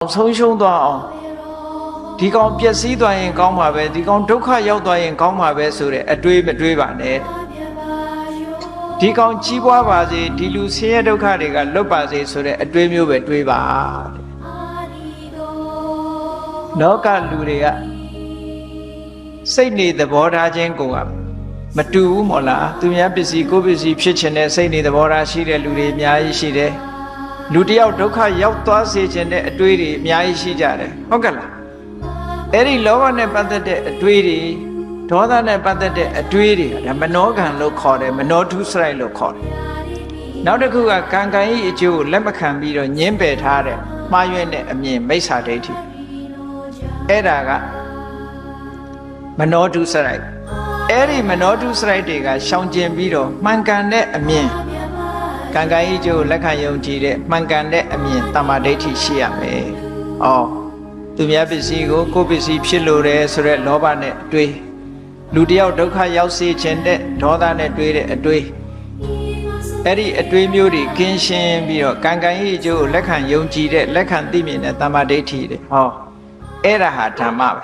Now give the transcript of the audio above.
ဆုံးရှုံးသွားအောင်ဒီကောင်ပျက်စီးသွားရင်ကောင်းမှာပဲဒီကောင်ဒုက္ခရောက်သွားရင်ကောင်းမှာပဲဆိုတဲ့အတွေးမတွေးပါနဲ့ဒီကောင်ကြီးပွားပါစေဒီလူဆင်းရဲဒုက္ခတွေကလွတ်ပါစေဆိုတဲ့အတွေးမျိုးပဲတွေးပါလောကလူတွေကစိတ်နေသဘောထားခြင်းကိုမတူဘူးမို့လားသူများပစ္စည်းကိုယ်ပစ္စည်းဖြစ်ခြင်းနဲ့စိတ်နေသဘောထားရှိတဲ့လူတွေအများကြီးရှိတယ်လူတယောက်ဒုက္ခရောက်သွားစေခြင်းတဲ့အတွေးတွေအများကြီးရှိကြတယ်ဟုတ်ကဲ့လားအဲ့ဒီလောဘနဲ့ပတ်သက်တဲ့အတွေးတွေဒေါသနဲ့ပတ်သက်တဲ့အတွေးတွေဒါမနောကံလို့ခေါ်တယ်မနောထုစရိုက်လို့ခေါ်တယ်နောက်တစ်ခုကကံကံဤအကျိုးကိုလက်မခံပြီးတော့ညှင်းပယ်ထားတဲ့မှားယွင်းတဲ့အမြင်မိစ္ဆာဒိဋ္ဌိအဲ့ဒါကမနောထုစရိုက်အဲ့ဒီမနောထုစရိုက်တွေကရှောင်ကျဉ်ပြီးတော့မှန်ကန်တဲ့အမြင်ကံကံဤအကျိုးကိုလက်ခံယုံကြည်တဲ့မှန်ကန်တဲ့အမြင်တမ္မာဒိဋ္ဌိရှိရမယ်။အော်သူများပစ္စည်းကိုကိုယ်ပစ္စည်းဖြစ်လို့တယ်ဆိုတဲ့လောဘနဲ့အတွေးလူတယောက်ဒုက္ခရောက်စေခြင်းတဲ့ဒေါသနဲ့တွေးတဲ့အတွေးအဲ့ဒီအတွေးမျိုးတွေကင်းရှင်းပြီးတော့ကံကံဤအကျိုးကိုလက်ခံယုံကြည်တဲ့လက်ခံသိမြင်တဲ့တမ္မာဒိဋ္ဌိတွေဟောအဲ့ဒါဟာဓမ္မပဲ